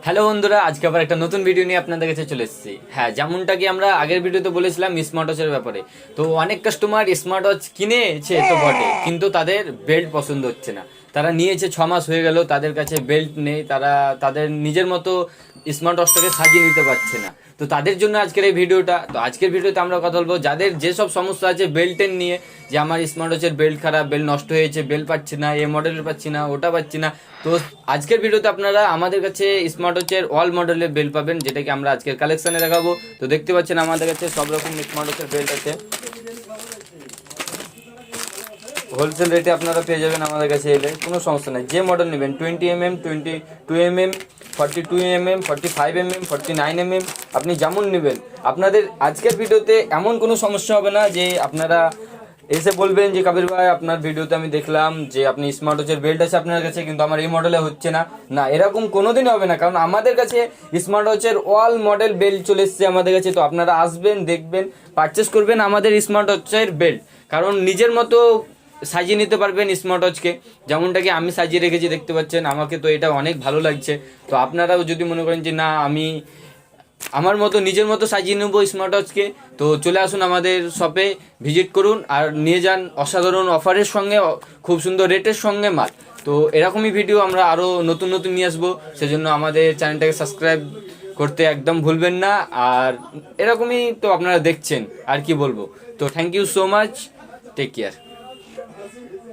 Hello বন্ধুরা, আজকে আবার একটা নতুন ভিডিও নিয়ে আপনাদের কাছে চলে এসেছি। হ্যাঁ, যেমনটা কি আমরা আগের ভিডিওতে বলেছিলাম স্মার্ট ওয়াচের ব্যাপারে। তো অনেক কাস্টমার স্মার্ট ওয়াচ কিনেছে তো বটে, কিন্তু তাদের বেল্ট পছন্দ হচ্ছে না। তারা নিয়েছে 6 মাস হয়ে গেল, তাদের কাছে বেল্ট নেই, তারা তাদের নিজের মতো স্মার্ট ওয়াচটাকে সাজিয়ে নিতে পারছে না। তো তাদের জন্য আজকের এই ভিডিওটা। তো আজকের ভিডিওতে আমরা কথা বলবো যাদের যেসব সমস্যা আছে বেল্টের নিয়ে, যে আমার স্মার্ট ওয়াচের বেল্ট খারাপ, বেল্ট নষ্ট হয়েছে, বেল্ট পাচ্ছি না, এ মডেলের পাচ্ছি না, ওটা পাচ্ছি না। তো আজকের ভিডিওতে আপনারা আমাদের কাছে স্মার্ট ওয়াচের অল মডেলের বেল্ট পাবেন, যেটাকে আমরা আজকের কালেকশানে দেখাবো। তো দেখতে পাচ্ছেন আমাদের কাছে সব রকম স্মার্ট ওয়াচের বেল্ট আছে। হোলসেল রেটে আপনারা পেয়ে যাবেন আমাদের কাছে এলে, কোনো সমস্যা নেই। যে মডেল নেবেন 20mm, 22mm, 42mm, 45mm, 49mm, আপনি যেমন নেবেন। আপনাদের আজকের ভিডিওতে এমন কোনো সমস্যা হবে না যে আপনারা এসে বলবেন যে কাবির ভাই আপনার ভিডিওতে আমি দেখলাম যে আপনি স্মার্ট ওয়াচের বেল্ট আছে আপনার কাছে, কিন্তু আমার এই মডেলে হচ্ছে না। না, এরকম কোনোদিনই হবে না, কারণ আমাদের কাছে স্মার্ট ওয়াচের অল মডেল বেল্ট চলে এসছে আমাদের কাছে। তো আপনারা আসবেন, দেখবেন, পারচেস করবেন আমাদের স্মার্ট ওয়াচের বেল্ট, কারণ নিজের মতো সাজিয়ে নিতে পারবেন স্মার্ট ওয়াচকে। যেমনটাকে আমি সাজিয়ে রেখেছি দেখতে পাচ্ছেন, আমাকে তো এটা অনেক ভালো লাগছে। তো আপনারাও যদি মনে করেন যে না আমি আমার মতো নিজের মতো সাজিয়ে নেবো স্মার্ট ওয়াচকে, তো চলে আসুন আমাদের শপে, ভিজিট করুন আর নিয়ে যান অসাধারণ অফারের সঙ্গে, খুব সুন্দর রেটের সঙ্গে মাল। তো এরকমই ভিডিও আমরা আরও নতুন নতুন নিয়ে আসবো, সেজন্য আমাদের চ্যানেলটাকে সাবস্ক্রাইব করতে একদম ভুলবেন না। আর এরকমই তো আপনারা দেখছেন, আর কি বলবো। তো thank you so much, take care.